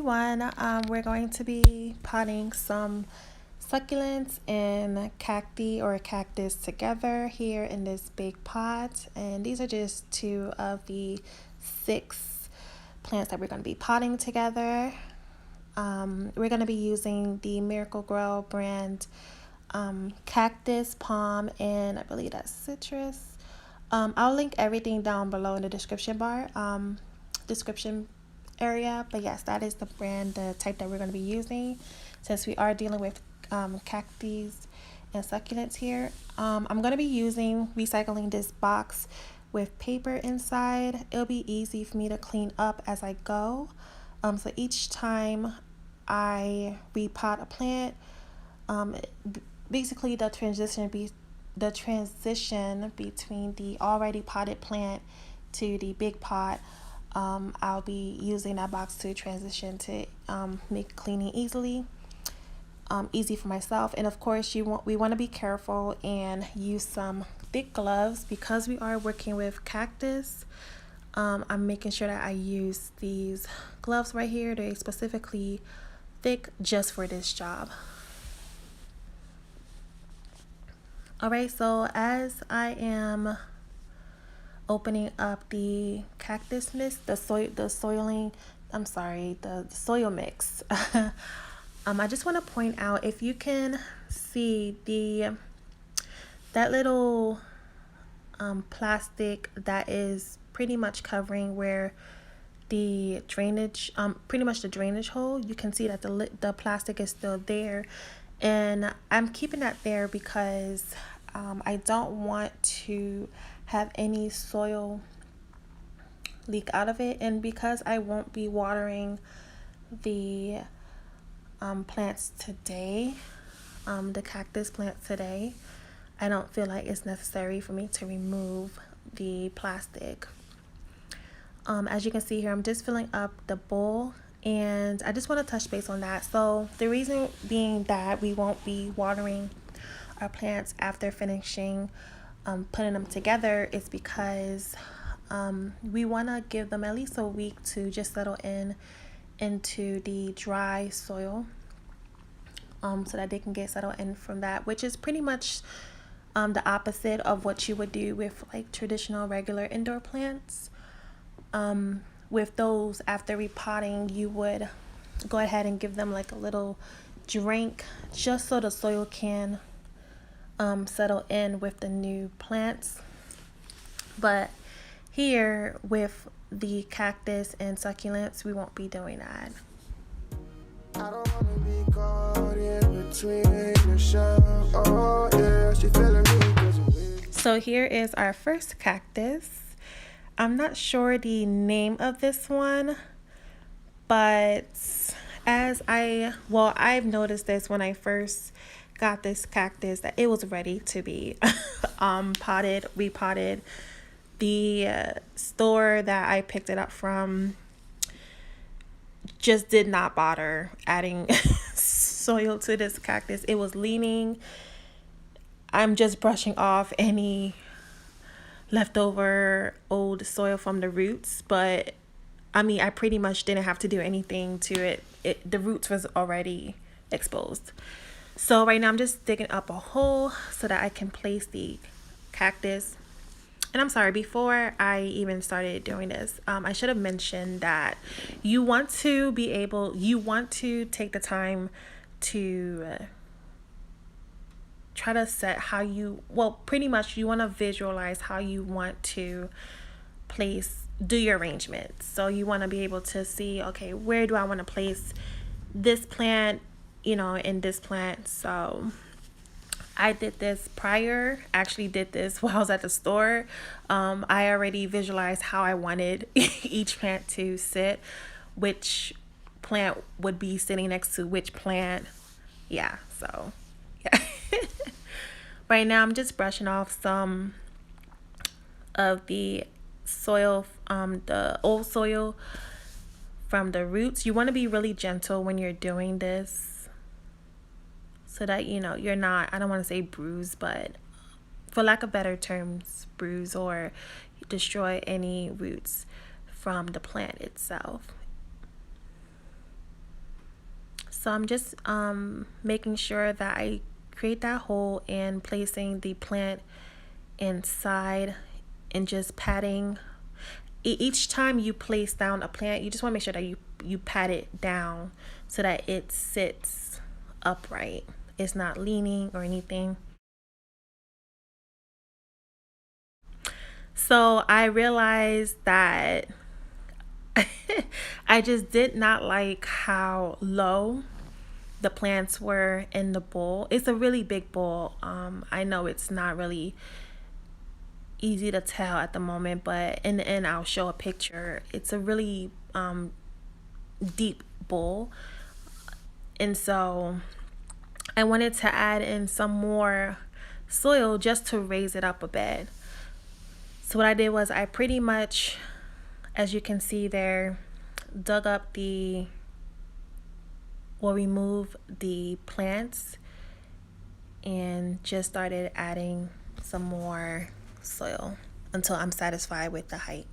everyone. We're going to be potting some succulents and cacti or cactus together here in this big pot. And these are just 2 of the 6 plants that we're going to be potting together. We're going to be using the Miracle-Gro brand cactus, palm, and I believe that's citrus. I'll link everything down below in the description area, but yes, that is the brand, the type that we're going to be using since we are dealing with cacti and succulents here. I'm going to be recycling this box with paper inside. It'll be easy for me to clean up as I go. So each time I repot a plant, basically the transition between the already potted plant to the big pot, I'll be using that box to transition to make cleaning easy for myself. And of course, we want to be careful and use some thick gloves because we are working with cactus. I'm making sure that I use these gloves right here. They're specifically thick just for this job. Alright, so as I am opening up the cactus mix, the soil mix, I just want to point out, if you can see that little plastic that is pretty much covering where the drainage, pretty much the drainage hole, you can see that the plastic is still there. And I'm keeping that there because I don't want to have any soil leak out of it, and because I won't be watering the plants today, the cactus plants today, I don't feel like it's necessary for me to remove the plastic. As you can see here, I'm just filling up the bowl, and I just want to touch base on that. So the reason being that we won't be watering our plants after finishing putting them together is because we want to give them at least a week to just settle into the dry soil, so that they can get settled in from that, which is pretty much the opposite of what you would do with like traditional regular indoor plants. With those, after repotting, you would go ahead and give them like a little drink just so the soil can settle in with the new plants. But here with the cactus and succulents, we won't be doing that. I don't wanna be caught in between the show. Oh, yeah, she feeling me. So here is our first cactus. I'm not sure the name of this one, but I've noticed this when I first got this cactus, that it was ready to be repotted. The store that I picked it up from just did not bother adding soil to this cactus. It was leaning. I'm just brushing off any leftover old soil from the roots, but I mean, I pretty much didn't have to do anything to it. The roots was already exposed. So right now I'm just digging up a hole so that I can place the cactus. And I'm sorry, before I even started doing this, I should have mentioned that you want to take the time to try to set pretty much you want to visualize how you want to do your arrangements. So you want to be able to see, okay, where do I want to place this plant, in this plant. So I did this while I was at the store. I already visualized how I wanted each plant to sit, which plant would be sitting next to which plant. Yeah, so yeah. Right now I'm just brushing off some of the soil, the old soil from the roots. You want to be really gentle when you're doing this, so that you're not, I don't want to say bruise, but for lack of better terms, bruise or destroy any roots from the plant itself. So I'm just making sure that I create that hole and placing the plant inside and just patting. Each time you place down a plant, you just want to make sure that you pat it down so that it sits upright. It's not leaning or anything. So I realized that I just did not like how low the plants were in the bowl. It's a really big bowl. I know it's not really easy to tell at the moment, but in the end I'll show a picture. It's a really deep bowl, and so I wanted to add in some more soil just to raise it up a bit. So what I did was I pretty much, as you can see there, dug up remove the plants and just started adding some more soil until I'm satisfied with the height.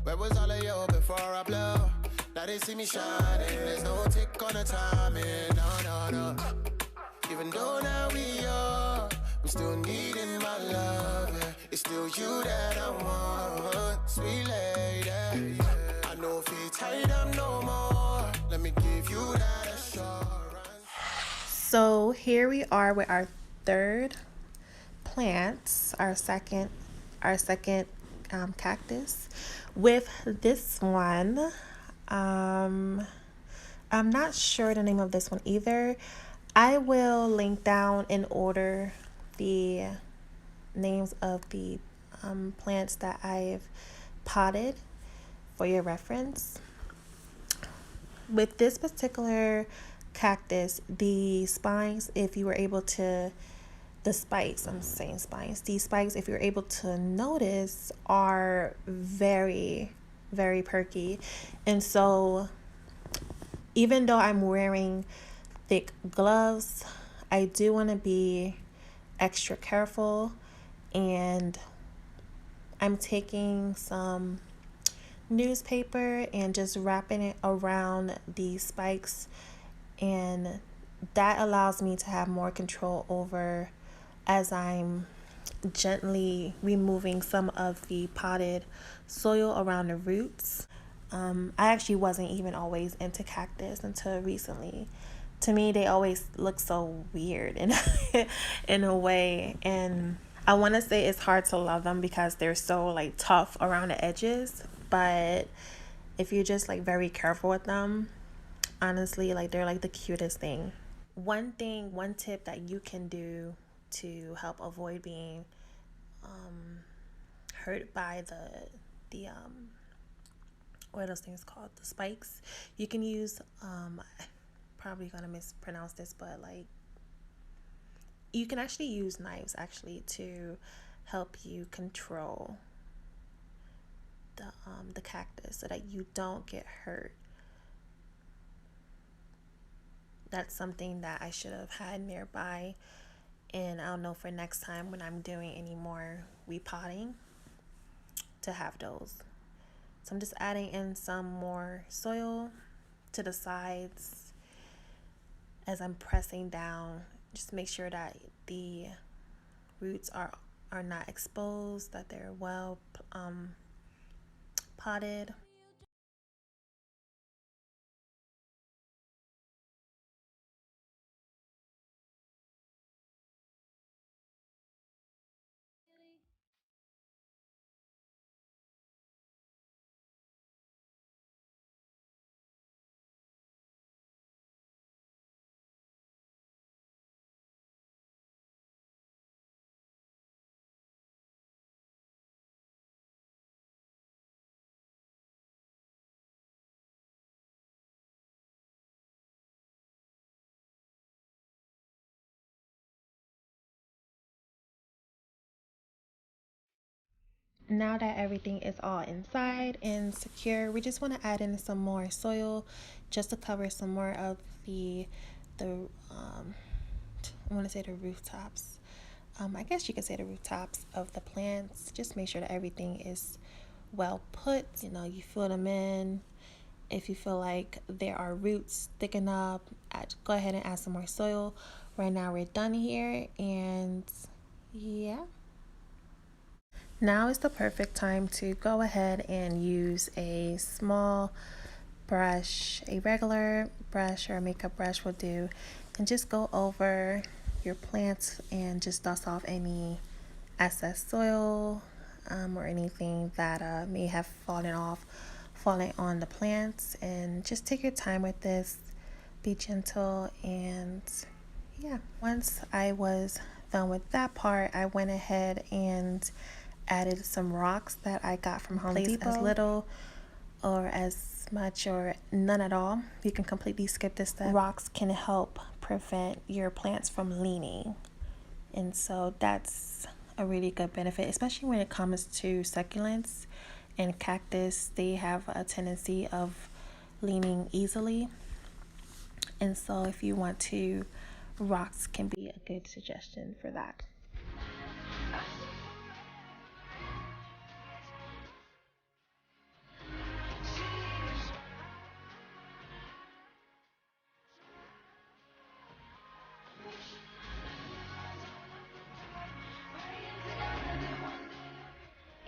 Where was all of you before I blow? Now they see me shining. There's no tick on the timing. No. Even though now we are, I'm still needing my love. Yeah. It's still you that I want, sweet lady. I know if you're tired, I'm no more. Let me give you that assurance. So here we are with our third plant, our second cactus. With this one, I'm not sure the name of this one either. I will link down in order the names of the plants that I've potted for your reference. With this particular cactus, the spines, if you were able to, the spikes, these spikes, if you're able to notice, are very, very perky. And so even though I'm wearing thick gloves, I do want to be extra careful, and I'm taking some newspaper and just wrapping it around the spikes, and that allows me to have more control over as I'm gently removing some of the potted soil around the roots. I actually wasn't even always into cactus until recently. To me, they always look so weird in a way, and I want to say it's hard to love them because they're so like tough around the edges, but if you're just like very careful with them, honestly, like they're like the cutest thing. One tip that you can do to help avoid being hurt by the what are those things called, the spikes, you can use probably gonna mispronounce this, but like you can actually use knives actually to help you control the cactus so that you don't get hurt. That's something that I should have had nearby, and I'll know for next time when I'm doing any more repotting to have those. So I'm just adding in some more soil to the sides as I'm pressing down. Just make sure that the roots are not exposed, that they're well potted. Now that everything is all inside and secure, we just want to add in some more soil just to cover some more of the I want to say the rooftops. I guess you could say the rooftops of the plants. Just make sure that everything is well put. You know, you fill them in, If you feel like there are roots sticking up, go ahead and add some more soil. Right now we're done here, and yeah. Now is the perfect time to go ahead and use a small brush, a regular brush or a makeup brush will do, and just go over your plants and just dust off any excess soil or anything that may have fallen on the plants. And just take your time with this, be gentle, and yeah. Once I was done with that part, I went ahead and added some rocks that I got from Home Depot. As little or as much or none at all. You can completely skip this step. Rocks can help prevent your plants from leaning, and so that's a really good benefit, especially when it comes to succulents and cactus. They have a tendency of leaning easily, and so if you want to, rocks can be a good suggestion for that.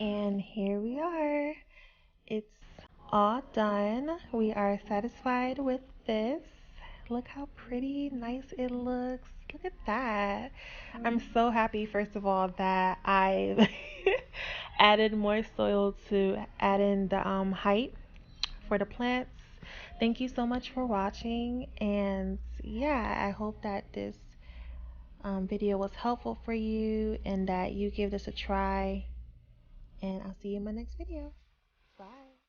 And here we are. It's all done. We are satisfied with this. Look how pretty, nice it looks. Look at that. I'm so happy, first of all, that I added more soil to add in the height for the plants. Thank you so much for watching. And yeah, I hope that this video was helpful for you and that you give this a try. And I'll see you in my next video. Bye.